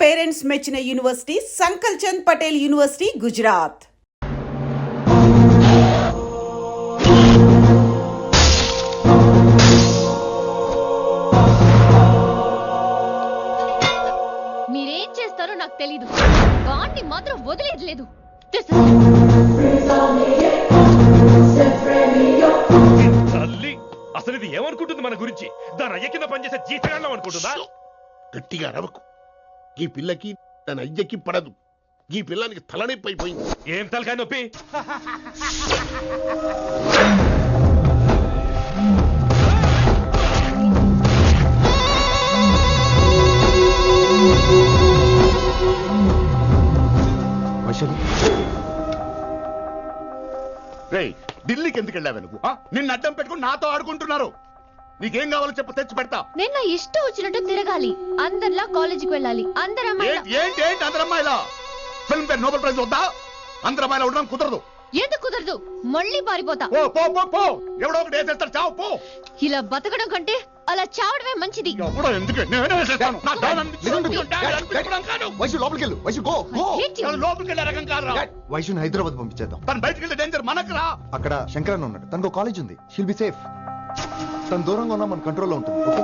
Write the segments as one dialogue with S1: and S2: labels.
S1: Parents మెచ్చిన university సంకల్ Chand Patel university Gujarat.
S2: మీరేం చేస్తారో నాకు తెలీదు, వాణ్ణి మాత్రం వదిలేది లేదు.
S3: అసలు ఇది ఏమనుకుంటుంది మన గురించి? దాని అయ్య కింద పనిచేసే జీతగాళ్ళం అనుకుంటుందా?
S4: గట్టిగా అరవకు. ఈ పిల్లకి తన అయ్యకి పడదు. ఈ పిల్లానికి తలనొప్పి అయిపోయింది.
S3: ఏం తలకాయ నొప్పి?
S4: ఢిల్లీకి ఎందుకు వెళ్ళావు నువ్వు? నిన్ను అడ్డం పెట్టుకుని నాతో ఆడుకుంటున్నారు. నీకేం కావాలో చెప్పు, తెచ్చి పెడతా.
S2: నేను నా ఇష్టం వచ్చినట్టు తిరగాలి, అందరిలా కాలేజీకి వెళ్ళాలి.
S4: ఏంటి అందరమ్మాయిలా? ఫిల్మ్ పేరు నోబెల్ ప్రైజ్ వద్దా? అందరమ్మాయిలా ఉండడం కుదరదు.
S2: ఎందుకు కుదరదు? మళ్ళీ పారిపోతా.
S4: ఎవడో ఒకటి వేసేస్తాడు, చావు పో.
S2: ఇలా బతకడం కంటే అలా చావడమే మంచిది.
S5: వైషుని హైదరాబాద్ పంపించేద్దాం.
S4: తను బయటకు వెళ్తే డేంజర్ మనకు రా.
S5: అక్కడ శంకరన్న ఉన్నాడు, తనకు కాలేజ్ ఉంది, షీల్ బి సేఫ్. తను దూరంగా ఉన్నా మన కంట్రోల్లో ఉంటుంది.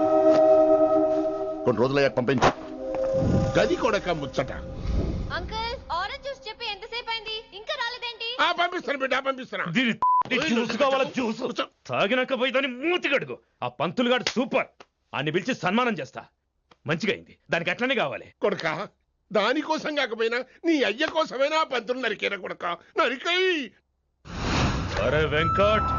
S4: కొన్ని రోజులయ్యాక పంపించు. గది కూడా ముచ్చట.
S2: అంకుల్, ఆరెంజ్ జ్యూస్ చెప్పి ఎంతసేపు అయింది, ఇంకా రాలేదేంటి?
S4: పంపిస్తాను బిడ్డ, పంపిస్తాను.
S3: జ్యూస్ కావాలా? జ్యూస్ తాగినాక పోయి దాన్ని మూతి గడుగు. ఆ పంతులు గాడు సూపర్, అన్ని పిలిచి సన్మానం చేస్తా. మంచిగా అయింది, దానికి అట్లనే కావాలి.
S4: కొడుక, దానికోసం కాకపోయినా నీ అయ్య కోసమైనా పంతులు నరికేనా కొడుక, నరికై.
S3: అరే వెంకట్,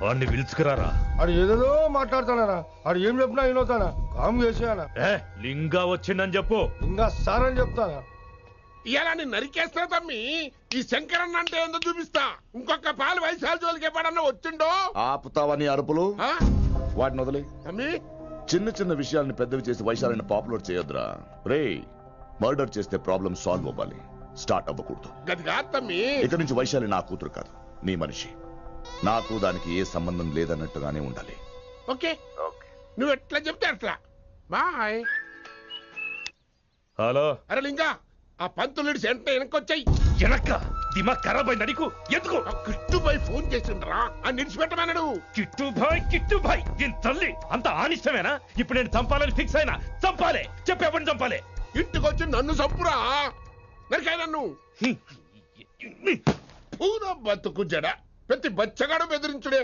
S3: వాడిని పిలుచుకురారా.
S6: ఆడు ఏదేదో మాట్లాడతానా? ఆడు ఏం చెప్పినా వినవుతానా? కామ్ చేసానా?
S3: లింగా వచ్చిందని చెప్పు.
S6: ఇంకా సార్ అని చెప్తానా?
S4: ఇలా నేను నరికేస్తా తమ్మి. ఈ శంకరన్న అంటే ఏందో చూపిస్తా. ఇంకొక పాలు వయసాల జోలికి ఎప్పుడన్నా వచ్చిండో
S7: ఆపుతావని అరుపులు. వాటిని వదిలే
S4: తమ్మి.
S7: చిన్న చిన్న విషయాలను పెద్దవి చేసి వైశాలని పాపులర్ చేయొద్దురా. రే, మర్డర్ చేస్తే ప్రాబ్లం సాల్వ్ అవ్వాలి, స్టార్ట్ అవ్వకూడదు.
S4: గది కాదు తమ్మి.
S7: ఇక నుంచి వైశాలి నా కూతురు కాదు, నీ మనిషి. నాకు దానికి ఏ సంబంధం లేదన్నట్టుగానే ఉండాలి.
S4: ఓకే, నువ్వు ఎట్లా చెప్తే అట్లా. బాయ్.
S3: హలో.
S4: అరే లింగా, ఆ పంతులుడి సెంటర్ వెనకొచ్చాయి.
S3: వెనక్క దిమాగ్ ఖరాబ్ అయింది నీకు. ఎందుకు?
S4: కిట్టుబాయ్ ఫోన్ చేసిండ్రా, అని నిడిచిపెట్టమన్నాడు.
S3: కిట్టుబాయ్ దీని తల్లి అంత ఆనిష్టమేనా? ఇప్పుడు నేను చంపాలని ఫిక్స్ అయినా. చంపాలే, చెప్పేపని చంపాలే.
S4: ఇంటికొచ్చి నన్ను చంపురా, నరికాయ నన్ను. పూరా బతుకు జడ, ప్రతి బచ్చగాడు బెదిరించుడే.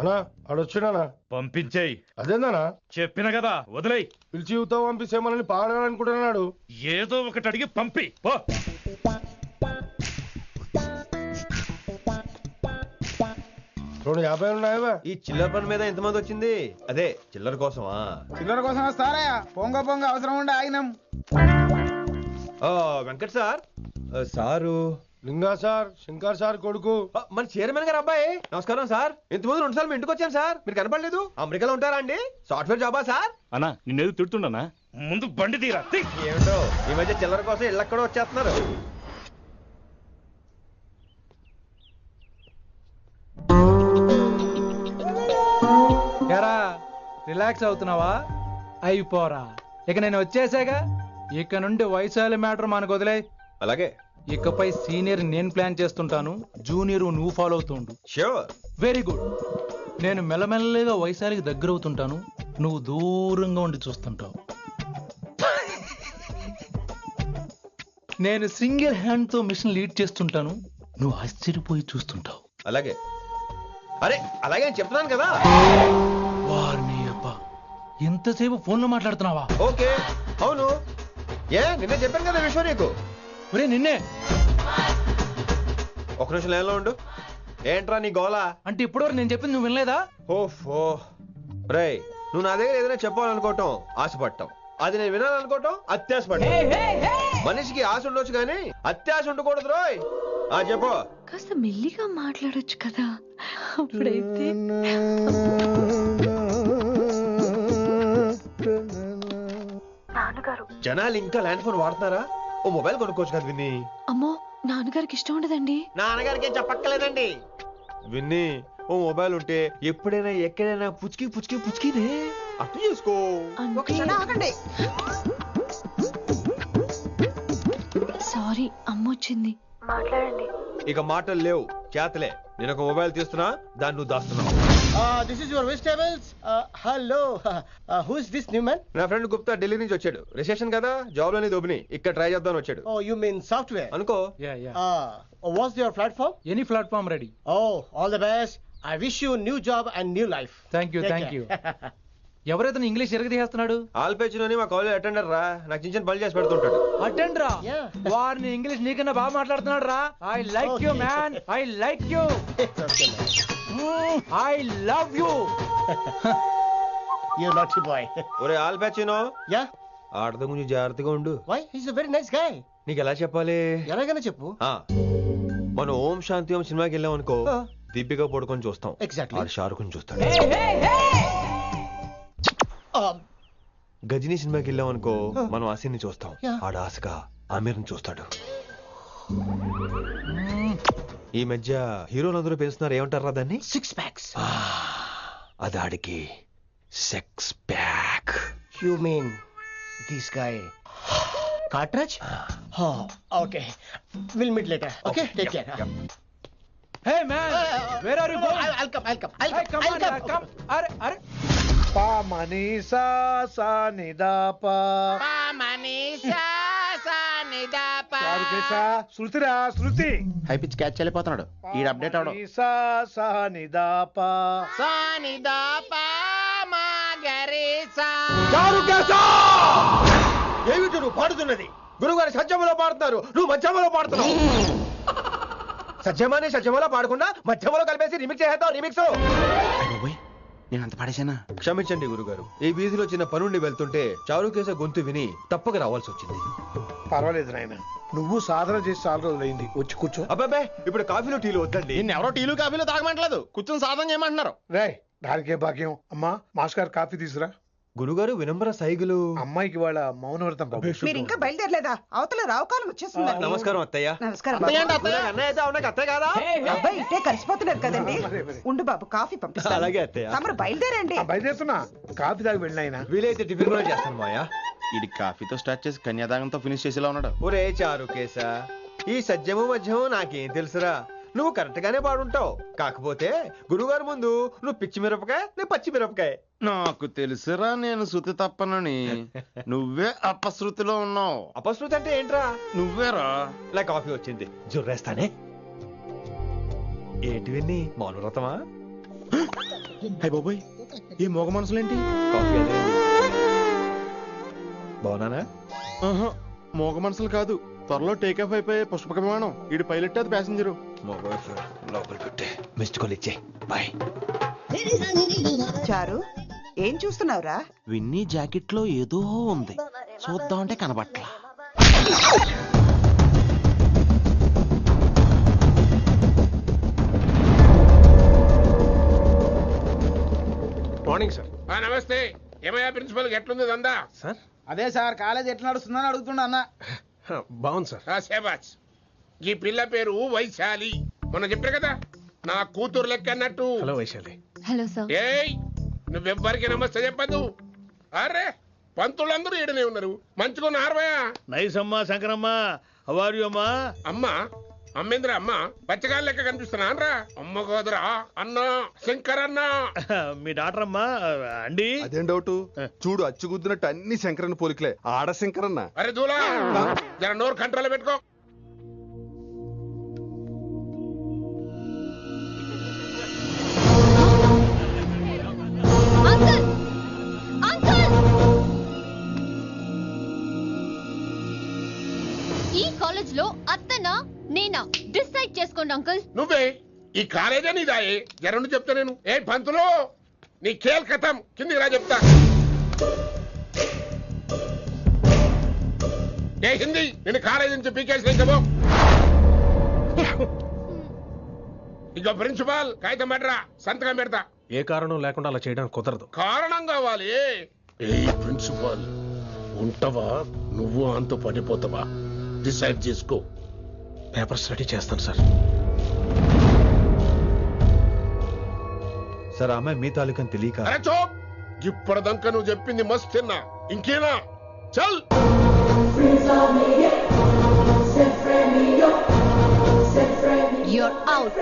S6: అనా ఆడొచ్చినానా?
S3: పంపించేయి.
S6: అదేందనా?
S3: చెప్పిన కదా, వదిలేయి.
S6: పిలిచి యువత పంపిస్తే మనల్ని పాడాలనుకుంటున్నాడు.
S3: ఏదో ఒకటి అడిగి పంపి పో.
S6: 50 ఉన్నాయా?
S8: ఈ చిల్లర పని మీద ఎంతమంది వచ్చింది? అదే చిల్లర కోసమా?
S9: చిల్లర కోసం వస్తారా? పొంగ అవసరం ఉండే ఆగినాం.
S8: వెంకట్ సార్. సారు
S6: లింగా సార్, శంకర్ సార్ కొడుకు,
S8: మన చైర్మన్ గారు అబ్బాయి. నమస్కారం సార్. ఇంతకుముందు 2 సార్లు మీ ఇంటికి వచ్చాను సార్, మీరు కనపడలేదు. అమెరికాలో ఉంటారా అండి? సాఫ్ట్వేర్ జాబా సార్?
S3: అన్నా నిన్నేది తిడుతుండనా? ముందు బండి తీరా.
S8: ఏమిటో ఈ మధ్య చిల్లర కోసం ఇళ్ళక్కడ వచ్చేస్తున్నారు.
S9: రిలాక్స్ అవుతున్నావా? అయిపోరా, ఇక నేను వచ్చేసాగా. ఇక నుండి వైశాలి మ్యాటర్ మనకు వదిలే.
S8: అలాగే.
S9: ఇకపై సీనియర్ నేను ప్లాన్ చేస్తుంటాను, జూనియర్ నువ్వు ఫాలో అవుతుండు.
S8: ష్యూర్.
S9: Very good. నేను మెల్లమెల్లగా వైశాలికి దగ్గర అవుతుంటాను, నువ్వు దూరంగా ఉండి చూస్తుంటావు. నేను సింగిల్ హ్యాండ్ తో మిషన్ లీడ్ చేస్తుంటాను, నువ్వు ఆశ్చర్యపోయి చూస్తుంటావు.
S8: అలాగే. అరే అలాగే నేను చెప్తున్నాను కదా.
S9: వారిని అబ్బా, ఎంతసేపు ఫోన్ లో మాట్లాడుతున్నావా?
S8: ఓకే, అవును. నిన్నే చెప్పాను కదా విషయం నీకు.
S9: ఒరే నిన్నే.
S8: ఒక నిమిషం లైన్లో ఉండు. ఏంట్రా నీ గోలా?
S9: అంటే ఇప్పటివరకు నేను చెప్పింది నువ్వు వినలేదా?
S8: ఓఫో రే, నువ్వు నా దగ్గర ఏదైనా చెప్పాలనుకోవటం ఆశపడటం, అది నేను వినాలనుకోవటం అత్యాశపడటం. మనిషికి ఆశ ఉండొచ్చు కానీ అత్యాశ ఉండకూడదు రోయ్. చెప్పు.
S2: కాస్త మెల్లిగా మాట్లాడొచ్చు కదా, అప్పుడైతే.
S8: జనాలు ఇంకా ల్యాండ్ ఫోన్ వాడుతున్నారా? ఓ మొబైల్ కొనుక్కోవచ్చు కదా విన్ని.
S2: అమ్మో, నాన్నగారికి ఇష్టం ఉండదండి.
S8: నాన్నగారికి ఏం చెప్పక్కలేదండి. విన్ని ఓ మొబైల్ ఉంటే ఎప్పుడైనా ఎక్కడైనా పుచ్చుకి పుచ్చుకి పుచ్చుకినే అర్థం చేసుకో.
S2: సారీ, అమ్మ వచ్చింది.
S8: ఇక మాటలు లేవు, చేతలే. నేను ఒక మొబైల్ తీస్తున్నా, దాన్ని నువ్వు దాస్తున్నావు.
S6: This is your vegetables. Hello, who is this new man?
S8: నా ఫ్రెండ్ గుప్తా ఢిల్లీ నుంచి వచ్చాడు. రిసెప్షన్ కదా, జాబ్ లోని దొబ్బిని ఇక్కడ ట్రై చేద్దామని వచ్చాడు.
S6: Oh you mean software?
S8: అనుకో.
S6: What's your platform?
S9: Any platform ready.
S6: Oh all the best. I wish you new job and new life.
S9: Thank you. ఎవరైతే ఇంగ్లీష్ ఎరగదీస్తున్నాడు?
S8: ఆల్పేచినోని మా కాలేజ్ అటెండర్ రా, నాకు చిన్న చిన్న పనులు చేసి పెడుతుంటాడు.
S9: అటెండ్ రా. వారిని ఇంగ్లీష్ నీకన్నా బాగా మాట్లాడుతున్నాడు రా. I like you man, I like you, I love you.
S6: You naughty boy.
S8: ఒరే ఆల్పేచినో,
S6: Yeah?
S8: ఆడద గురించి జాగ్రత్తగా ఉండు.
S6: Why? He's a very nice guy.
S8: నీకు ఎలా చెప్పాలి?
S6: ఎలాగైనా చెప్పు.
S8: మనం ఓం శాంతి ఓం సినిమాకి వెళ్ళాం అనుకో, దీపిక పడుకొని చూస్తాం.
S6: Exactly.
S8: ఆడు షారుఖ్ చూస్తాడు. గజనీ సినిమాకి వెళ్ళాం అనుకో, మనం ఆసిని చూస్తాం.
S6: Yeah.
S8: ఆడు ఆశగా ఆమీర్ చూస్తాడు. ఈ మధ్య హీరోలందరూ పెంచుతున్నారు, ఏమంటారా దాన్ని?
S6: 6 packs.
S8: అది ఆడికి sex pack.
S6: You mean this guy? Cartridge? Oh, okay. We'll meet later. Okay, take care.
S9: Hey man, where are you going?
S6: I'll come.
S9: Hey, come on, yeah, come. Are.
S6: Pa manisa sa ni da pa. Pa manisa sa ni da pa. చారుకేశా, శృతిరా శృతి. High pitch catch చేయలేకపోతున్నాడు. ఈ update అవడం. మనీసా సా ని దా పా. సా ని దా పా మా గరేసా. చారుకేశా!
S8: ఏమిటి నువ్వు పాడుతున్నది? గురుగారు సత్యములో పాడుతున్నారు, నువ్వు మధ్యమలో పాడుతున్నావు. సత్యమాని సత్యములో పాడకుండా మధ్యమలో కలిపేసి రిమిక్స్ చేస్తావు. రిమిక్స్
S6: నేను అంత పాడేశానా?
S8: క్షమించండి గురుగారు, ఈ వీధిలో చిన్న పనుండి వెళ్తుంటే చారుకేశ గొంతు విని తప్పక రావాల్సి వచ్చింది.
S6: పర్వాలేదు నాయన, నువ్వు సాధన చేసి చాలా రోజులైంది. వచ్చి కూర్చో.
S8: అబ్బాబే, ఇప్పుడు కాఫీలు టీలు వద్దండి.
S6: ఎవరో టీలు కాఫీలు తాగమంటలేదు, కూర్చొని సాధన చేయమంటున్నారు. రే దానికే భాగ్యం. అమ్మా మాస్ గారు కాఫీ తీసురా.
S8: గురుగారు వినమ్ర సైగులు.
S6: అమ్మాయికి వాళ్ళ మౌనవ్రతం.
S10: మీరు ఇంకా బయలుదేరలేదా? అవతల రావుకాలం వచ్చేస్తుంది.
S8: నమస్కారం అత్తయ్య.
S10: నమస్కారం.
S8: అన్నయ్య అయితే అవునా అత్తయ్య కాదా?
S10: అబ్బాయి ఇట్టే కలిసిపోతున్నారు కదండి. ఉండు బాబు, కాఫీ పంపిస్తాను.
S8: అలాగే అత్తయ్య.
S10: తమరు బయలుదేరండి.
S6: బయలుదేరుతున్నా, కాఫీ తాగి వెళ్ళినాయన.
S8: వీలైతే టిఫిన్ కూడా చేస్తాను మాయా.
S5: ఇది కాఫీతో స్టార్ట్ చేసి కన్యాదానంతో ఫినిష్ చేసేలా ఉన్నాడు.
S8: ఒరే చారుకేశ, ఈ సత్యము మధ్యము నాకేం తెలుసురా? నువ్వు కరెక్ట్ గానే పాడుంటావు. కాకపోతే గురుగారు ముందు నువ్వు పిచ్చి మిరపకాయ, నేను పచ్చి మిరపకాయ.
S5: నాకు తెలుసురా నేను శృతి తప్పనని. నువ్వే అపశృతిలో ఉన్నావు.
S8: అపశృతి అంటే ఏంట్రా?
S5: నువ్వేరా.
S8: ఇలా కాఫీ వచ్చింది, జుర్రేస్తానే. ఏంటి విన్ని, మౌనవ్రతమా?
S5: హై బాబోయ్, ఈ మోగ మనసులేంటి?
S8: కాఫీ అదే. బాగున్నానా?
S5: మోగ మనసులు కాదు, త్వరలో టేక్ ఆఫ్ అయిపోయే పుష్పక విమానం. ఈడు పైలట్, అది ప్యాసింజరు.
S8: లోపల పెట్టే మిస్డ్ కాల్ ఇచ్చే. బాయ్.
S10: చారు, ఏం చూస్తున్నావురా?
S5: విన్నీ జాకెట్ లో ఏదో ఉంది, చూద్దామంటే కనబట్లా.
S6: Morning sir.
S4: నమస్తే. ఏమయ్యా ప్రిన్సిపల్, ఎట్లుంది దందా?
S6: సార్
S9: అదే సార్, కాలేజ్ ఎట్లా నడుస్తుందని అడుగుతున్నా అన్న.
S6: బాగుంది సార్.
S4: శేబాజ్. ఈ పిల్ల పేరు వైశాలి. మొన్న చెప్పారు కదా, నా కూతురు లెక్క అన్నట్టు.
S6: హలో వైశాలి.
S2: Hello sir.
S4: ఏయ్, నువ్వెవ్వరికి నమస్తే చెప్పదు. అరే, పంతులందరూ ఈడనే ఉన్నారు. మంచుకున్న ఆర్వయా.
S6: నైస్ అమ్మా శంకరమ్మ. హౌ ఆర్ యు అమ్మా?
S4: అమ్మా అమ్మేంద్ర అమ్మ పచ్చగాళ్ళ లెక్క కనిపిస్తున్నా అనరా? అమ్మ గోదరా అన్న శంకర్ అన్న.
S6: మీ డాక్టర్ అమ్మా అండి.
S5: అదేం డౌట్? చూడు, అచ్చుగుద్దినట్టు అన్ని శంకరన్న పోలికలే. ఆడ శంకరన్న.
S4: అరే దూలా, జర నోరు కంట్రోల్ పెట్టుకో.
S2: అంకుల్, అంకుల్, ఈ కాలేజ్ లో అత్తనా నేనా డిసైడ్ చేసుకోండి అంకుల్.
S4: నువ్వే ఈ కాలేజే నీదాయే. జరండు చెప్తా నేను. ఏ పంతులు, నీ ఖేల్ కథం. కిందికి రా చెప్తా. ఏ హిందీ, నేను కాలేజీ నుంచి పీకేసి చెప్పు. ఇక ప్రిన్సిపాల్ కాగితం పెట్టరా, సంతకం పెడతా.
S6: ఏ కారణం లేకుండా అలా చేయడానికి కుదరదు.
S4: కారణం కావాలి. ఏ ప్రిన్సిపాల్, ఉంటావా నువ్వు అంత పడిపోతావా? డిసైడ్ చేసుకో.
S6: పేపర్స్ రెడీ చేస్తాను సార్.
S8: సార్ ఆ అమ్మాయి మీ తాలూకని తెలియక
S4: అరే చోప్, ఇప్పటిదాకా నువ్వు చెప్పింది మస్త్ తిన్నా, ఇంకేనా? చల్.
S2: You're out.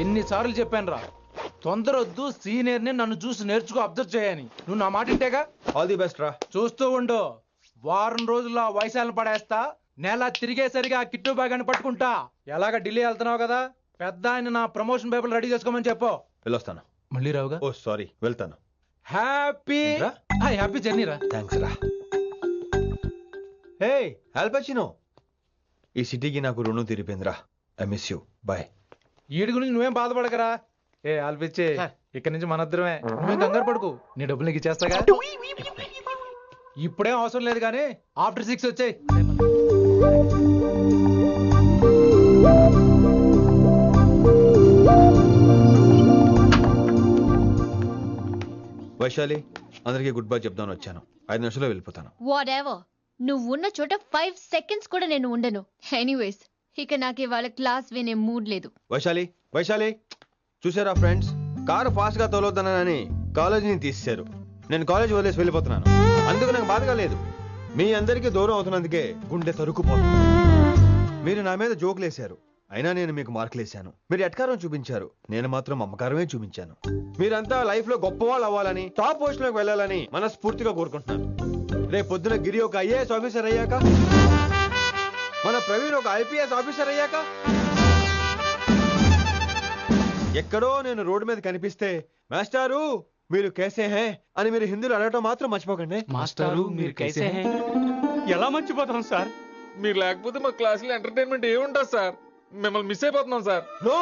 S9: ఎన్నిసార్లు చెప్పాను రా, తొందరొద్దు, సీనియర్ ని నన్ను చూసి నేర్చుకో, అబ్జర్వ్ చేయని. నువ్వు నా మాట ఇంటేగా?
S8: ఆల్ ది బెస్ట్ రా.
S9: చూస్తూ ఉండు, వారం రోజుల్లో ఆ వైశాలను పడేస్తా, నెల తిరిగేసరిగా ఆ కిట్టు బ్యాగాన్ని పట్టుకుంటా. ఎలాగ ఢిల్లీ వెళ్తున్నావు కదా, పెద్ద ఆయన నా ప్రమోషన్ పేపర్లు రెడీ చేసుకోమని చెప్పు.
S8: వెళ్ళొస్తాను.
S9: మళ్ళీ రావుగా?
S8: ఓ సారీ, వెళ్తాను.
S9: హ్యాపీ హ్యాపీ జర్నీ రా.
S8: థ్యాంక్స్ రా. హే ఆల్పచినో, ఈ సిటీకి నాకు రుణం తీరిపోయిందిరా. I miss you. Bye.
S9: ED గురించి నువ్వేం బాధపడకరా. ఏ ఆల్పిచ్చే, ఇక్కడి నుంచి మనద్దరమే, నువ్వేం కంగారు పడుకు, నీ డబ్బులు నీకు ఇచ్చేస్తాగా. ఇప్పుడేం అవసరం లేదు కానీ ఆఫ్టర్ 6 వచ్చాయి.
S8: వైశాలి, అందరికీ గుడ్ బై చెప్దామని వచ్చాను. 5 నిమిషాల్లో వెళ్ళిపోతాను.
S2: వాట్ ఎవర్, నువ్వు ఉన్న చోట 5 seconds కూడా నేను ఉండను. ఎనీవేస్, ఇక నాకు ఇవాళ క్లాస్ వినే మూడ్ లేదు.
S8: వైశాలి, వైశాలి, చూసారా ఫ్రెండ్స్, కారు ఫాస్ట్ గా తోలొద్దనని కాలేజీని తీసేశారు. నేను కాలేజీ వదిలేసి వెళ్ళిపోతున్నాను. అందుకు నాకు బాధగా లేదు. మీ అందరికీ దూరం అవుతున్నందుకే గుండె తరుక్కుపోతుంది. మీరు నా మీద జోకులు వేశారు, అయినా నేను మీకు మార్కులు వేశాను. మీరు ఎట్కారం చూపించారు, నేను మాత్రం అమ్మకారమే చూపించాను. మీరంతా లైఫ్ లో గొప్ప వాళ్ళు అవ్వాలని, టాప్ పొజిషన్ లోకి వెళ్ళాలని మనస్ఫూర్తిగా కోరుకుంటున్నాను. రేపు పొద్దున గిరి ఒక ఐఏఎస్ ఆఫీసర్ అయ్యాక, మన ప్రవీణ్ ఒక ఐపీఎస్ ఆఫీసర్ అయ్యాక, ఎక్కడో నేను రోడ్డు మీద కనిపిస్తే మాస్టారు మీరు కేసే హే అని మీరు హిందీలో అడగటం మాత్రం మర్చిపోకండి.
S9: మాస్టారు మీరు కైసే హై?
S3: ఎలా మర్చిపోతాం సార్?
S11: మీరు లేకపోతే మా క్లాసులో ఎంటర్టైన్మెంట్ ఏముంటుంది సార్? మిమ్మల్ని మిస్ అయిపోతున్నాం సార్.
S8: నో,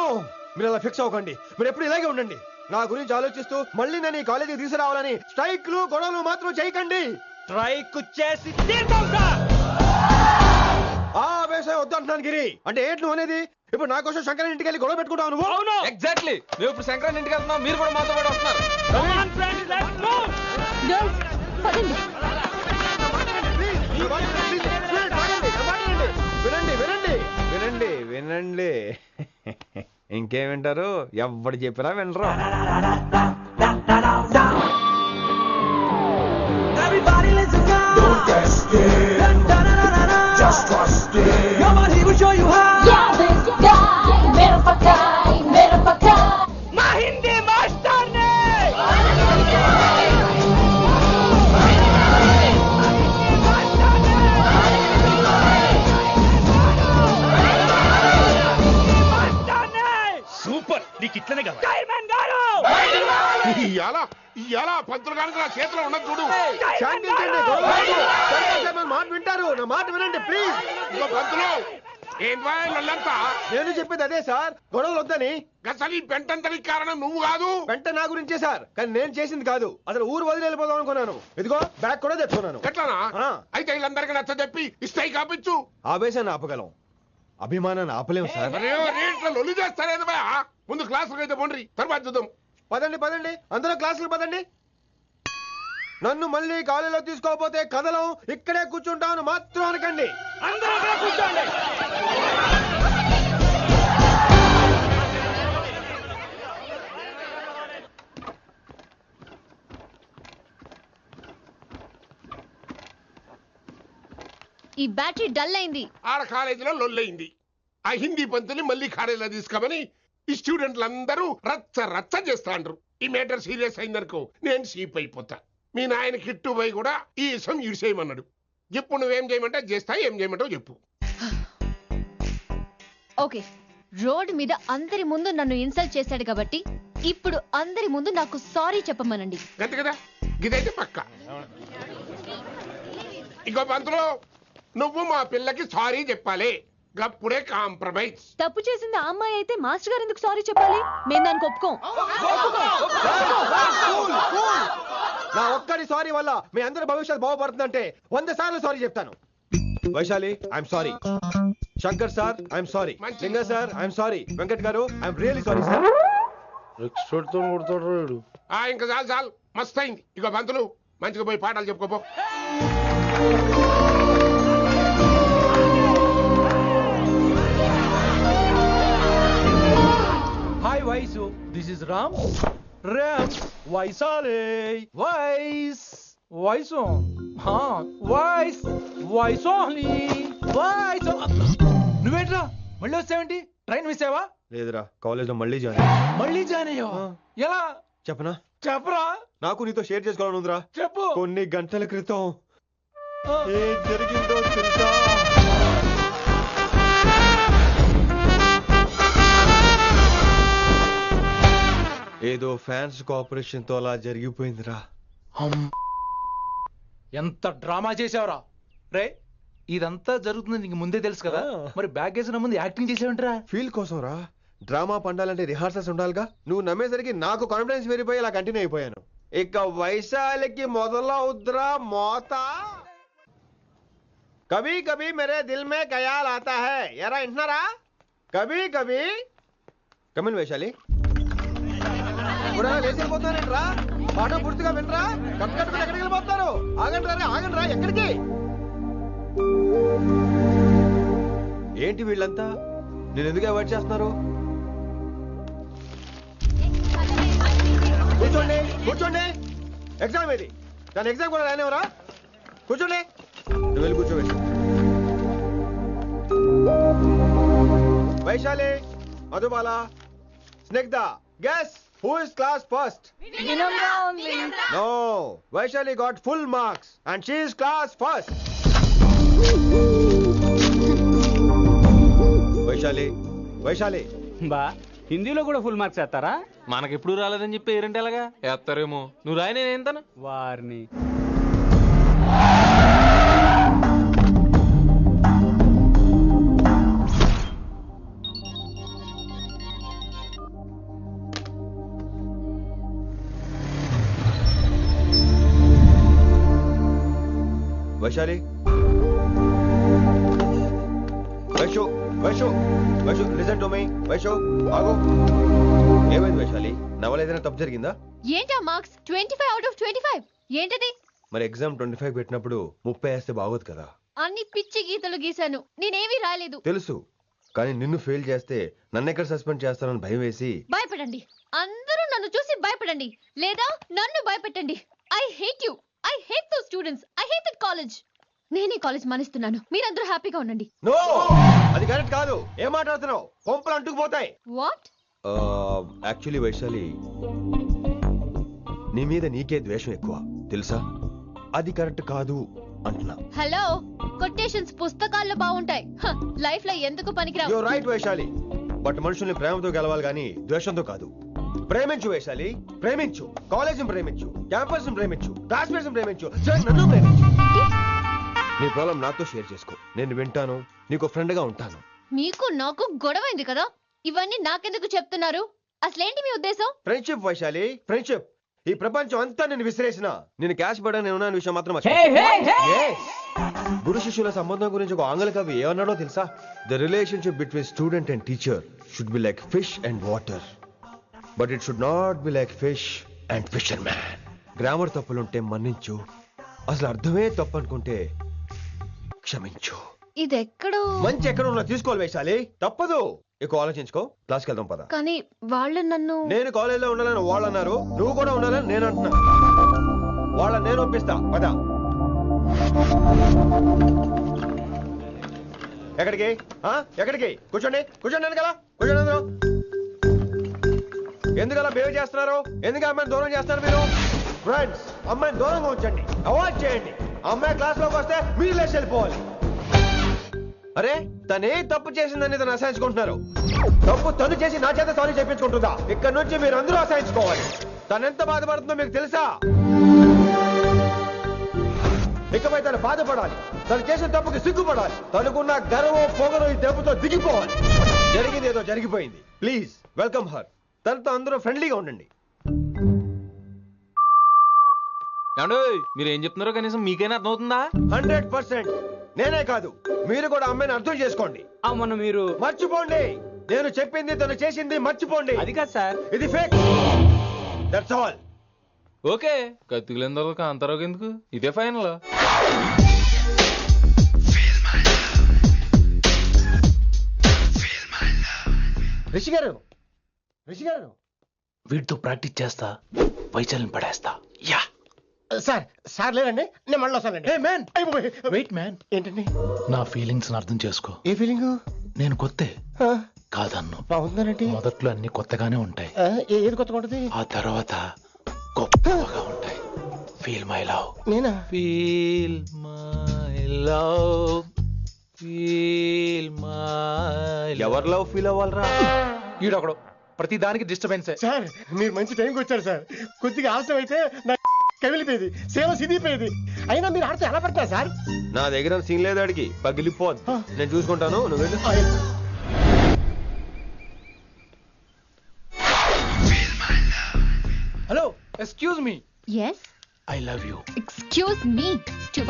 S8: మీరు అలా ఫిక్స్ అవ్వకండి. మీరు ఎప్పుడు ఇలాగే ఉండండి. నా గురించి ఆలోచిస్తూ మళ్ళీ నేను ఈ కాలేజీకి తీసుకురావాలని స్ట్రైక్లు గొడవలు మాత్రం చేయకండి.
S3: స్ట్రైక్ చేసి తీర్థం సార్.
S8: ఆ వ్యవసాయం వద్దు అంటున్నాను గిరి. అంటే ఏంటి నువ్వు అనేది? ఇప్పుడు నా కోసం శంకర్ ఇంటికి వెళ్ళి గొడవ పెట్టుకుంటావు నువ్వు?
S3: అవును,
S11: ఎగ్జాక్ట్లీ. మేము ఇప్పుడు సంక్రాంతి ఇంటికి వెళ్తున్నాం, మీరు కూడా మాతో పాటు వస్తున్నారు.
S2: Girls, పదండి.
S8: వినండి వినండి వినండి వినండి. ఇంకేం వింటారు? ఎవడు చెప్పినా వినరు.
S3: సూపర్, నీకు ఇట్లనే కదా.
S4: ఇయాల పంతులు కనుక నా చేతిలో ఉన్నది చూడు.
S8: శాంతించండి, గొడవ వద్దు. శంకర్ సార్ నా మాట వింటారు. నా మాట వినండి ప్లీజ్.
S4: ఇగో పంతులు, ఏంటా వాళ్ళంతా?
S8: నేను చెప్పేది అదే సార్, గొడవలు వద్దని.
S4: అసలు ఈ పెంటంతరికి కారణం నువ్వు కాదు.
S8: వెంట నా గురించే సార్, కానీ నేను చేసింది కాదు. అసలు ఊరు వదిలి వెళ్ళిపోదాం అనుకున్నాను. ఇదిగో బ్యాగ్ కూడా తెచ్చుకున్నాను.
S4: ఎట్లానా?
S8: ఆ.
S4: అయితే వీళ్ళందరికీ నచ్చ చెప్పి ఇస్తాయి కాపించు.
S8: ఆవేశాన్ని ఆపగలం, అభిమానాన్ని ఆపలేం సార్.
S4: రేట్ల లొల్లి చేస్తారేది బా. ముందు క్లాసులకు అయితే పోండి, తర్వాత చూద్దాం.
S8: పదండి పదండి, అందరూ క్లాసులు పదండి. నన్ను మళ్ళీ కాలేజీలో తీసుకోకపోతే కదలం, ఇక్కడే కూర్చుంటాను మాత్రం అనకండి.
S3: అందరూ అక్కడ కూర్చోండి.
S2: ఈ బ్యాటరీ డల్ అయింది.
S4: ఆడ కాలేజీలో లొల్లయింది. ఆ హిందీ పంతుని మళ్ళీ కాలేజీలో తీసుకోమని ఈ స్టూడెంట్లందరూ రచ్చ రచ్చ చేస్తాండ్రు. ఈ మేటర్ సీరియస్ అయిందనుకో నేను షీప్ అయిపోతా. మీ నాయన కిట్టు పోయి కూడా ఈ విషయం ఇడిసేయమన్నాడు. ఇప్పుడు నువ్వేం చేయమంటే చేస్తా, ఏం చేయమంటావు చెప్పు.
S2: ఓకే, రోడ్ మీద అందరి ముందు నన్ను ఇన్సల్ట్ చేశాడు కాబట్టి ఇప్పుడు అందరి ముందు నాకు సారీ చెప్పమనండి.
S4: గంతే కదా, ఇదైతే పక్క. ఇంకో పంతులు, నువ్వు మా పిల్లకి సారీ చెప్పాలి. గప్పుడే కాంప్రమైజ్.
S2: తప్పు చేసింది ఆ అమ్మాయి అయితే మాస్టర్ గారు ఎందుకు సారీ చెప్పాలి? మేము దానికి ఒప్పుకోం.
S8: నా ఒక్కడి సారీ వల్ల మీ అందరి భవిష్యత్తు బాగుపడుతుందంటే 100 సార్లు సారీ చెప్తాను. Vaishali I'm sorry. Shankar sir I'm sorry.
S4: మంచిది.
S8: లింగ సార్ ఐఎమ్ సారీ. వెంకట్ గారు I'm really sorry sir.
S5: Expert తో కొడతాడు వీడు.
S4: ఇంకా చాలు చాలు మస్తు అయింది. ఇక పంతులు మంచిగా పోయి పాఠాలు చెప్పుకోపో.
S9: Hi Vaisu, this is Ram. వైసాలే వైస్ వైసు వైస్ వైసోహ్లీ వైస్. నువ్వేంట్రా మళ్ళీ వచ్చావేంటి? ట్రైన్ మిస్ అయ్యావా?
S8: లేదురా, కాలేజ్ లో మళ్ళీ జాయిన్ అయ్యా.
S9: మళ్ళీ జాయిన్ అయ్యావా? ఎలా
S8: చెప్పనా?
S9: చెప్పరా,
S8: నాకు నీతో షేర్ చేసుకోవాలని ఉందిరా.
S9: చెప్పు.
S8: కొన్ని గంటల క్రితం ఏం జరిగిందో తెలుసా? ఏదో ఫ్యాన్స్ కోఆపరేషన్ తో అలా జరిగిపోయిందిరా.
S9: ఎంత డ్రామా చేసావురా రే. ఇదంతా జరుగుతుంది నీకు ముందే తెలుసు కదా, మరి బ్యాగ్ వేసిన ముందు యాక్టింగ్ చేసావంటరా?
S8: ఫీల్ కోసం రా. డ్రామా పండాలంటే రిహార్సల్స్ ఉండాలిగా. నువ్వు నమ్మేసరికి నాకు కాన్ఫిడెన్స్ పెరిగిపోయి అలా కంటిన్యూ అయిపోయాను. ఇక వైశాలికి మొదలవుద్రా మోత. కభీ కభీ మేరే దిల్ మే ఖయాల్ ఆతా హై. ఎరా వింటున్నారా? కభీ కభీ. కమిన్ వైశాలి. లేచి వెళ్ళిపోతున్నారేంట్రా? పాట పూర్తిగా వినరా? కట్టుకట్టుకుని ఎక్కడికి వెళ్ళిపోతున్నారు? ఆగండి రా. ఎక్కడికి? ఏంటి వీళ్ళంతా నేను ఎందుకు అవాయిడ్ చేస్తున్నారు? కూర్చోండి. ఎగ్జామ్ ఏది? దాని ఎగ్జామ్ కూడా రానివరా? కూర్చోండి. నువ్వు వెళ్ళి కూర్చోవేసి. Vaishali, Madhubala, Snigdha, guess who is class first? No, Vaishali got full marks and she is class first. Vaishali
S12: బా హిందీలో కూడా ఫుల్ మార్క్స్ వేస్తారా?
S11: మనకెప్పుడు రాలేదని చెప్పి ఏరంటే ఎలాగా వేస్తారేమో. నువ్వు రాయి, నేను ఏంతాను
S12: వారిని.
S8: Vaishali, Vaishu listen to me. Vaishu ఆగు. ఏమైంది వైశాలి? నవల ఏదైనా తప్పు జరిగిందా?
S2: ఏంటా మార్క్స్ 25 out of 25? ఏంటది?
S8: మరి ఎగ్జామ్ 25 పెట్టినప్పుడు 30 వేస్తే బాగోదు కదా.
S2: అన్ని పిచ్చి గీతలు గీశాను, నేనేమీ రాలేదు.
S8: తెలుసు, కానీ నిన్ను ఫెయిల్ చేస్తే నన్ను ఎక్కడ సస్పెండ్ చేస్తానని భయం వేసి.
S2: భయపడండి, అందరూ నన్ను చూసి భయపడండి, లేదా నన్ను భయపెట్టండి. I hate you. I hate those students. I hate that college. నేనే కాలేజ్ మానేస్తున్నాను. మీరందరూ హ్యాపీగా ఉండండి.
S8: నో, అది కరెక్ట్ కాదు. ఏం మాట్లాడుతున్నావు? కొంపలు అంటుకుపోతాయి.
S2: వాట్?
S8: యాక్చువల్లీ వైశాలి, నీ మీద నీకే ద్వేషం ఎక్కువ తెలుసా? అది కరెక్ట్ కాదు అంటున్నా.
S2: హలో, కొటేషన్స్ పుస్తకాల్లో బాగుంటాయి, లైఫ్ లో ఎందుకు పనికిరావు.
S8: యు రైట్ వైశాలి, బట్ మనుషుల్ని ప్రేమతో గెలవాలి గాని ద్వేషంతో కాదు. ప్రేమించు వైశాలి, ప్రేమించు. కాలేజ్ ప్రేమించు, క్యాంపస్ ప్రేమించు, క్లాస్మేట్స్ ప్రేమించు, నన్ను ప్రేమించు. నీ ప్రాబ్లం నాతో షేర్ చేసుకో. నేను వింటాను, నీకు ఫ్రెండ్ గా ఉంటాను.
S2: మీకు నాకు గొడవైంది కదా, ఇవన్నీ నాకెందుకు చెప్తున్నారు? అసలేంటి మీ ఉద్దేశం?
S8: Friendship Vaishali, friendship. ఈ ప్రపంచం అంతా నేను విసిరేసిన నేను క్యాష్ పడా నేను ఉన్న విషయం మాత్రం గురు శిష్యుల సంబంధం గురించి ఒక ఆంగ్ల కవి ఏమన్నాడో తెలుసా? The relationship between student and teacher should be like fish and water, but it should not be like fish and fisherman. Grammar తప్పులుంటే మన్నించు, అసలు అర్థమే తప్పు అనుకుంటే క్షమించు.
S2: ఇది ఎక్కడో
S8: మంచి ఎక్కడ ఉన్నా తీసుకోవాలి వైశాలి, తప్పదు. ఎక్కువ ఆలోచించుకో, క్లాస్కి వెళ్దాం పద.
S2: కానీ వాళ్ళు నన్ను.
S8: నేను కాలేజీలో ఉండాలని వాళ్ళు అన్నారు, నువ్వు కూడా ఉండాలని నేను అంటున్నా. వాళ్ళని నేను ఒప్పిస్తా, పద. ఎక్కడికి? ఎక్కడికి? కూర్చోండి ఎందుకలా? కూర్చోండి అందరూ. ఎందుకలా బిహేవ్ చేస్తున్నారు? ఎందుకు అమ్మాయిని దూరం చేస్తారు మీరు? ఫ్రెండ్స్, అమ్మాయిని దూరంగా ఉంచండి, అవాయిడ్ చేయండి. అమ్మాయి క్లాస్ లోకి వస్తే మీరు లేచి వెళ్ళిపోవాలి. అరే, తనే తప్పు చేసిందని తను అసహించుకుంటున్నారు. తప్పు తను చేసి నా చేత సారీ చెప్పించుకుంటుందా? ఇక్కడ నుంచి మీరు అందరూ అసహించుకోవాలి. తను ఎంత బాధపడుతుందో మీకు తెలుసా? ఇకపై తను బాధపడాలి, తను చేసిన తప్పుకి సిగ్గుపడాలి. తనకున్న గర్వం పొగరు ఈ దెబ్బతో దిగిపోవాలి. జరిగింది ఏదో జరిగిపోయింది. Please welcome her. తనతో అందరూ ఫ్రెండ్లీగా ఉండండి.
S11: మీరు ఏం చెప్తున్నారో కనీసం మీకైనా అర్థమవుతుందా?
S8: 100%. నేనే కాదు మీరు కూడా అమ్మాయిని అర్థం చేసుకోండి.
S12: మొన్న మీరు
S8: మర్చిపోండి, నేను చెప్పింది తను చేసింది మర్చిపోండి.
S12: అది కాదు సార్,
S8: ఇది ఫేక్. That's all.
S11: ఓకే, కత్తిలేని తర్వాత అంతరావు ఎందుకు, ఇదే ఫైనల్.
S6: రిషి గారు, రిషి గారు,
S9: వీటితో ప్రాక్టీస్ చేస్తా వైశాల్యం పడేస్తా. యా
S6: సార్ సార్ లేదండి, నేను మళ్ళీ వస్తానండి.
S9: వెయిట్ మ్యాన్,
S6: ఏంటండి?
S9: నా ఫీలింగ్స్ అర్థం చేసుకో.
S6: ఏ ఫీలింగ్?
S9: నేను కొత్తే కాదన్ను.
S6: బాగుందనండి.
S9: మొదట్లో అన్ని కొత్తగానే ఉంటాయి,
S6: ఏది కొత్తగా ఉంటుంది?
S9: ఆ తర్వాత గొప్పగా ఉంటాయి. Feel my love.
S6: నేనా?
S9: Feel my love, feel my.
S8: ఎవరు లవ్ ఫీల్ అవ్వాలరా?
S9: ఈడొకడు ప్రతి దానికి డిస్టర్బెన్స్.
S6: సార్ మీరు మంచి టైంకి వచ్చారు సార్. కొద్దిగా ఆలస్యం అయితే నా కమిలిపోయేది, సేవ సిదిపోయేది. అయినా మీరు ఆడితే ఎలా పడతారు సార్?
S8: నా దగ్గర సీన్ లేదు, అడిగి పగిలిపోద్ది. నేను చూసుకుంటాను, నువ్వు వెళ్ళు.
S9: Hello, excuse me.
S2: Yes,
S9: I love you.
S2: Excuse me.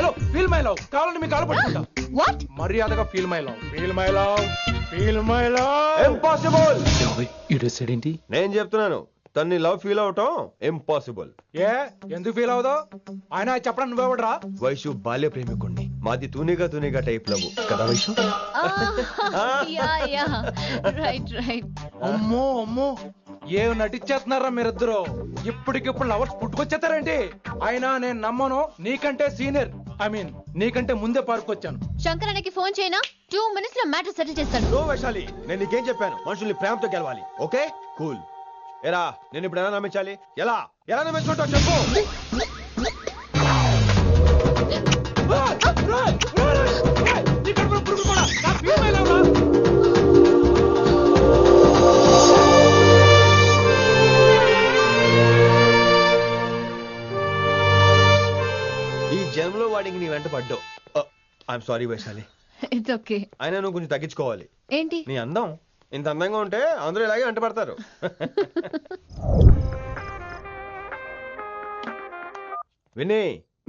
S9: Hello, feel my love. కావాలంటే మీ కాలు పట్టుకుంటా.
S2: వాట్?
S9: మర్యాదగా feel my love, feel my love, feel my love.
S8: Impossible.
S9: ఏంటి?
S8: నేను చెప్తున్నాను, తన్ని లవ్ ఫీల్ అవటం ఇంపాసిబుల్.
S9: ఏ ఎందుకు ఫీల్ అవుదో? ఆయన చెప్పడం నువ్వెవడరా?
S8: వైషు బాల్య ప్రేమికుణ్ణి, మాది తూనిగా టైప్ లవ్ కదా వైషు?
S2: Right right.
S9: అమ్మో అమ్మో, ఏం నటించేస్తున్నారా మీరిద్దరు? ఇప్పటికిప్పుడు లవర్స్ పుట్టుకొచ్చేస్తారేంటి? అయినా నేను నమ్మను, నీకంటే సీనియర్, ఐ మీన్ నీకంటే ముందే పార్కొచ్చాను.
S2: శంకరన్నకి ఫోన్ చేయనా? 2 minutes లో మ్యాటర్ సెటిల్ చేస్తాను.
S8: నో వైశాలి, నేను నీకేం చెప్పాను? మనుషుల్ని ప్రేమతో గెలవాలి. Okay cool. ఎరా నేను ఇప్పుడు ఎలా నమ్మించాలి? ఎలా ఎలా నమ్మించుకుంటావు చెప్పు. ఈ జన్మలో వాడికి నీ వెంట పడ్డావు. I'm sorry Vaishali.
S2: It's okay.
S8: అయినా నువ్వు కొంచెం తగ్గించుకోవాలి.
S2: ఏంటి?
S8: నీ అందం ఇంత అందంగా ఉంటే అందరూ ఇలాగే వెంట పడతారు. విని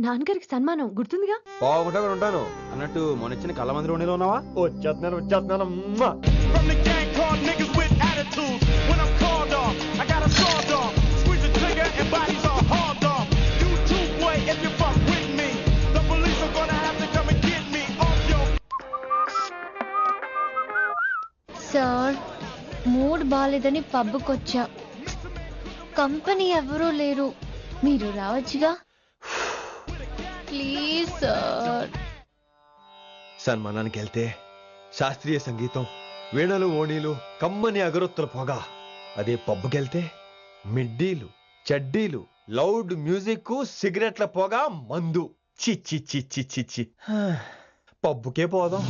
S2: నాన్నగారికి సన్మానం గుర్తుందిగా?
S8: బాగుంటా కూడా ఉంటాను అన్నట్టు మొన్న ఇచ్చిన కళ్ళ మందిలో ఉండేలో ఉన్నావా? వచ్చేస్తున్నాను.
S2: సార్, మూడ్ బాలేదని పబ్కొచ్చా. కంపెనీ ఎవరూ లేరు, మీరు రావచ్చుగా. Please sir.
S8: సన్మానానికి వెళ్తే శాస్త్రీయ సంగీతం, వీణలు ఓణీలు, కమ్మని అగరొత్తుల పొగ. అదే పబ్బుకెళ్తే మిడ్డీలు, చెడ్డీలు, లౌడ్ మ్యూజిక్, సిగరెట్ల పొగ, మందు. చిచ్చి చిచ్చి చిచ్చి. పబ్బుకే పోదాం.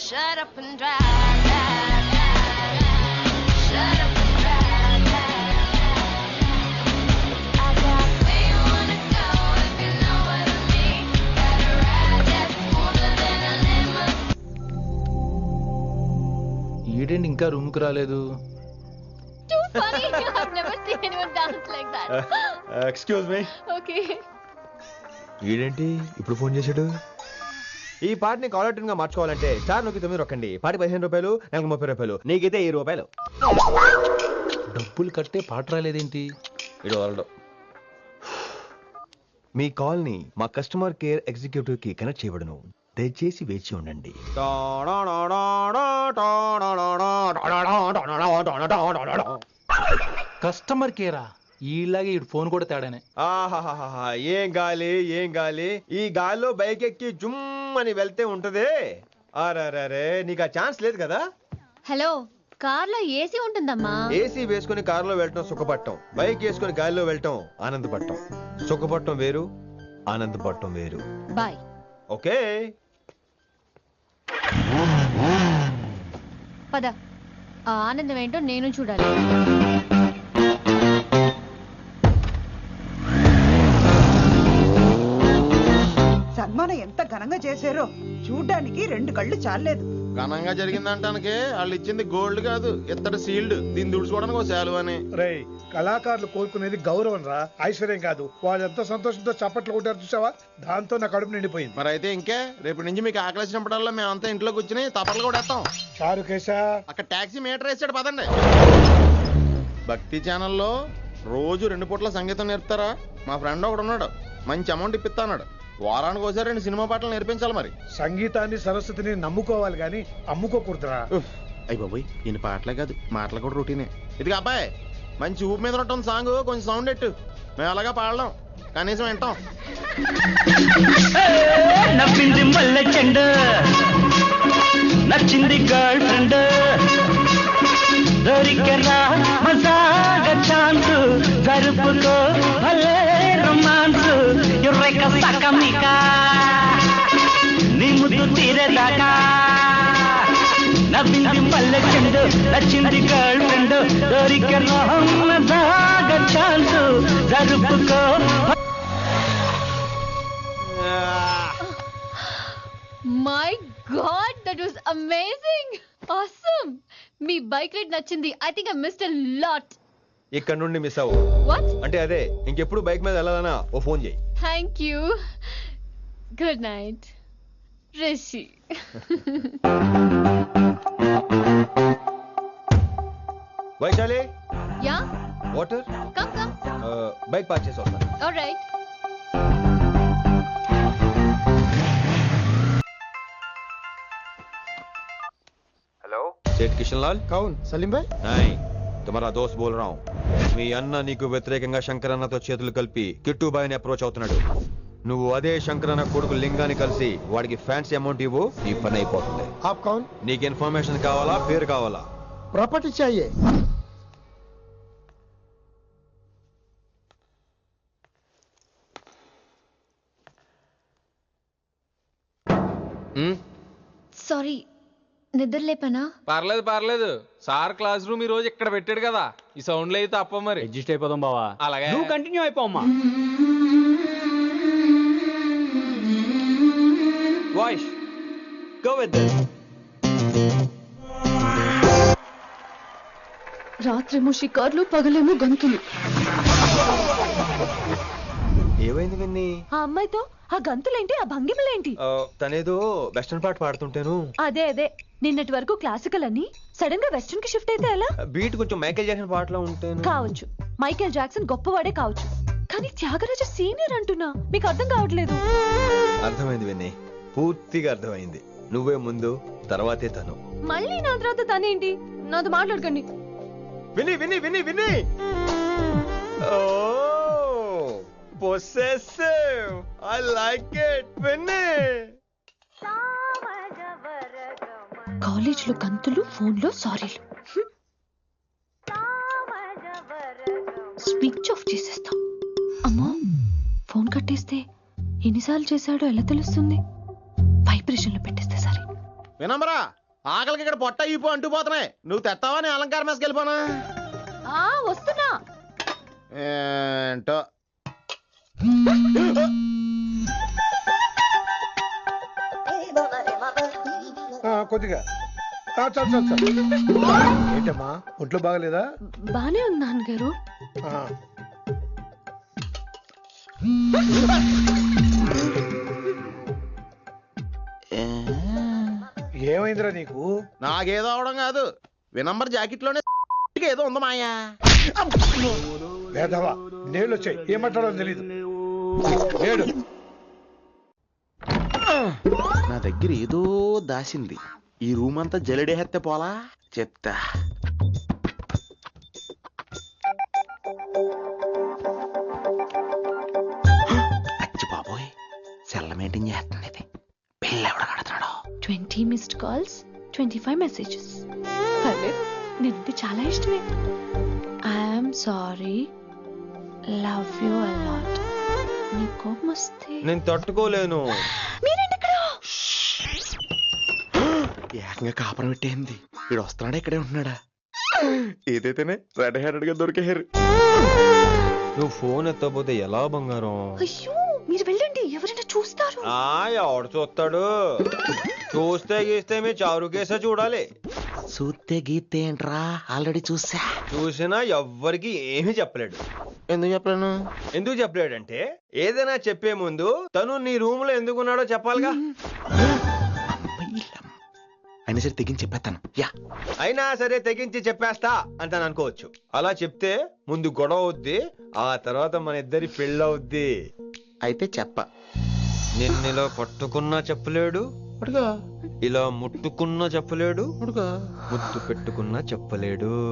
S2: Shut up and drive. Shut up and drive. I got where you wanna go if you know what I mean. Got a ride that's smoother than a limousine.
S9: ఈడేంటి ఇంకా రూమ్ కు రాలేదు?
S2: Too funny. I've never seen anyone dance like that.
S8: Excuse me.
S2: Okay.
S8: ఈడేంటి ఇప్పుడు phone చేశాడు? ఈ పాటని caller tune గా మార్చుకోవాలంటే స్టార్ నొక్కి 9 రొక్కండి. పాటి 15 రూపాయలు, నెలకు 30 రూపాయలు, నీకైతే 7 రూపాయలు.
S9: డబ్బులు కట్టే పాట రాలేదేంటి?
S8: ఇడు వదలడు. మీ కాల్ ని మా కస్టమర్ కేర్ ఎగ్జిక్యూటివ్ కి కనెక్ట్ చేయబడును. దయచేసి వేచి ఉండండి.
S9: కస్టమర్ కేరా? ఈలాగే ఇటు ఫోన్ కూడా తేడానే.
S8: ఆహాహాహా, ఏం గాలి ఏం గాలి. ఈ గాలిలో బైక్ ఎక్కి జుమ్ అని వెళ్తే ఉంటదే. అరే నీకు ఆ ఛాన్స్ లేదు కదా.
S2: హలో, కార్లో ఏసీ ఉంటుందమ్మా.
S8: ఏసీ వేసుకుని కారులో వెళ్ళటం సుఖపట్టం, బైక్ వేసుకుని గాలిలో వెళ్ళటం ఆనందపడటం. సుఖపట్టం వేరు, ఆనందపడటం వేరు.
S2: బాయ్.
S8: ఓకే
S2: పద, ఆ ఆనందం ఏంటో నేను చూడాలి.
S10: సన్మానం ఎంత ఘనంగా చేశారో చూడ్డానికి 2 కళ్ళు చాలేదు.
S5: ఘనంగా జరిగిందంటానికి వాళ్ళు ఇచ్చింది గోల్డ్ కాదు, ఇత్తడి సీల్డ్. దీన్ని దుడుచుకోవడానికి ఒక శాలువ అని.
S6: రేయ్, కళాకారులు కోరుకునేది గౌరవం రా, ఐశ్వర్యం కాదు. వాళ్ళు ఎంతో సంతోషంతో చప్పట్లు కొట్టారు చూసావా, దాంతో నా కడుపు నిండిపోయింది.
S5: మరి అయితే ఇంకే రేపటి నుంచి మీకు ఆకలిసినప్పుడల్లా మేమంతా ఇంట్లో కూర్చుని తప్పట్లు కూడా వేస్తాం.
S6: చారుకేశా,
S5: అక్కడ టాక్సీ మీటర్ వేసాడు పదండి. భక్తి ఛానల్లో రోజు 2 పూట్ల సంగీతం నేర్పుతారా? మా ఫ్రెండ్ ఒకడు ఉన్నాడు, మంచి అమౌంట్ ఇప్పిస్తా అన్నాడు. వారానికి ఒకసారి 2 సినిమా పాటలు నేర్పించాలి. మరి
S6: సంగీతాన్ని సరస్వతిని నమ్ముకోవాలి గాని అమ్ముకోకూడదురా.
S5: అయ్యి బాబోయ్, ఈయన పాటలే కాదు మాటలు కూడా రొటీనే. ఇదిగా అబ్బాయి, మంచి ఊపు మీద ఉంటుంది సాంగ్, కొంచెం సౌండ్ ఎట్టు. మేము అలాగా పాడలేం, కనీసం వింటాం.
S13: నవ్వింది మల్లె చెండు, నచ్చింది గర్ల్ ఫ్రెండ్, దొరికెరా మజాగా ఛాన్స్, జరుపుకో భలే రొమాన్స్, ఎర్రెక సకమిక నీ ముద్దు తీరేదాకా. నవ్వింది మల్లె చెండు, నచ్చింది గర్ల్ ఫ్రెండ్, దొరికెరా మజాగా ఛాన్స్, జరుపుకో.
S2: My god, that was amazing, awesome. మీ బైక్ రైడ్ నచ్చింది. I think I missed a lot.
S8: ఇక్కడ నుండి మిస్ అవ్వు.
S2: వాట్?
S8: అంటే అదే, ఇంకెప్పుడు బైక్ మీద వెళ్ళాలన్నా ఓ ఫోన్ చేయి.
S2: Thank you. Good night Rishi.
S8: Vaishali,
S2: yeah,
S8: water.
S2: Come come.
S8: Bike park చేసి వస్తాను.
S2: ఆల్రైట్.
S8: हेलो, सेठ किशन लाल.
S5: కౌన్ సలీం భాయ్?
S8: नहीं, तुम्हारा दोस्त बोल रहा हूँ. మీ అన్న నీకు వ్యతిరేకంగా శంకరన్నతో చేతులు కలిపి కిట్టుబాయిని అప్రోచ్ అవుతున్నాడు. నువ్వు అదే శంకరన్న కొడుకు లింగాన్ని కలిసి వాడికి ఫ్యాన్సీ అమౌంట్ ఇవ్వు, ఈ పని అయిపోతుంది.
S6: ఆప్ కౌన్?
S8: నీకు ఇన్ఫర్మేషన్ కావాలా, పేరు కావాలా?
S6: ప్రాపర్టీ చాయే.
S2: సారీ, నిద్ర లేపనా?
S11: పర్లేదు పర్లేదు, సార్ క్లాస్ రూమ్ ఈ రోజు ఇక్కడ పెట్టాడు కదా, ఈ సౌండ్లు అయితే తప్ప మరి.
S12: అడ్జస్ట్ అయిపోదాం బావా.
S11: అలాగే
S12: నువ్వు కంటిన్యూ అయిపోమ్మా.
S8: Voice go with this.
S2: రాత్రేమో షికార్లు, పగలేమో గంతులు.
S8: ఏమైంది విన్ని?
S2: ఆ అమ్మాయితో ఆ గంతులేంటి, ఆ భంగిమలేంటి?
S8: తనేదో వెస్టర్న్ పాట పాడుతుంటేను.
S2: అదే నిన్నటి వరకు క్లాసికల్ అని సడన్ గా వెస్టర్న్ కి షిఫ్ట్ అయితే ఎలా?
S8: బీట్ కొంచెం మైకేల్ జాక్సన్ పాటలో ఉంటేను.
S2: కావచ్చు, మైకేల్ జాక్సన్ గొప్పవాడే కావచ్చు, కానీ త్యాగరాజ సీనియర్ అంటున్నా. మీకు అర్థం కావట్లేదు.
S8: అర్థమైంది విన్ని, పూర్తిగా అర్థమైంది. నువ్వే ముందు, తర్వాతే తను.
S2: మళ్ళీ నా తర్వాత తనేంటి? నాతో మాట్లాడకండి.
S8: విని విని విని విని ఓ possessive, I like it. విని
S2: కాలేజ్ లో గంతులు, ఫోన్ లో సారీలు. స్విచ్ ఆఫ్ చేసేస్తా. అమ్మా, ఫోన్ కట్టేస్తే ఎన్నిసార్లు చేశాడో ఎలా తెలుస్తుంది? వైబ్రేషన్ లో పెట్టేస్తే సరే.
S5: వినమ్రా, ఆకలికి ఇక్కడ పొట్ట ఇప్పు అంటుపోతున్నాయి. నువ్వు తెస్తావా, నేను అలంకారం వేసుకెళ్ళిపోనా?
S2: వస్తున్నా.
S5: ఏంటో
S6: కొద్దిగా చాలు. ఏంటమ్మా, ఒంట్లో బాగలేదా?
S2: బానే ఉంది నాన్నగారు.
S6: ఏమైందిరా నీకు?
S5: నాకేదో అవడం కాదు, వినంబర్ జాకెట్ లోనే ఏదో ఉందా మాయా.
S6: లేదవా, నేళ్ళు వచ్చాయి, ఏమంటాడో తెలీదు. లేడు.
S5: నా దగ్గర ఏదో దాసింది. ఈ రూమ్ అంతా జలడేహెత్తే పోలా చెప్తా. అచ్చి బాబోయ్, సెల్ల మెయింటైన్ చేస్తుంది ఇది. పెళ్ళి ఎవడ కడతాడో.
S2: 20 missed calls, 25 messages. నేనంటే చాలా ఇష్టమే. I'm sorry, love you a lot. నీ కోపం వస్తే
S8: నేను తట్టుకోలేను.
S2: మీరేంటి ఇక్కడ?
S5: ఏకంగా కాపురం పెట్టేంది. వీడు వస్తున్నాడా ఇక్కడే ఉంటున్నాడా? ఏదైతేనే రెడ్ హ్యాండెడ్ గా దొరికే హెయిర్.
S8: నువ్వు ఫోన్ ఎత్తకపోతే ఎలా బంగారం?
S2: అయ్యో మీరు వెళ్ళండి, ఎవరైనా చూస్తారు.
S8: ఎవడు చూస్తాడు? చూస్తే గీస్తే మీ చారు కేసే చూడాలి.
S5: చూస్తే గీతే ఏంట్రా, ఆల్రెడీ చూసా.
S8: చూసినా ఎవ్వరికి ఏమీ చెప్పలేడు.
S5: ఎందుకు చెప్పలేను?
S8: ఎందుకు చెప్పలేడంటే ఏదైనా చెప్పే ముందు తను నీ రూమ్ లో ఎందుకున్నాడో చెప్పాలిగా.
S5: అయినా సరే తెగించి చెప్పేస్తాను. యా,
S8: అయినా సరే తెగించి చెప్పేస్తా అంటాను అనుకోవచ్చు. అలా చెప్తే ముందు గొడవ అవుద్ది, ఆ తర్వాత మన ఇద్దరి పెళ్ళవుద్ది.
S5: అయితే చెప్ప.
S8: నిన్నిలా పట్టుకున్నా చెప్పలేడు, ఇలా ముట్టుకున్నా చెప్పలేడు, ముద్దు పెట్టుకున్నా చెప్పలేడు.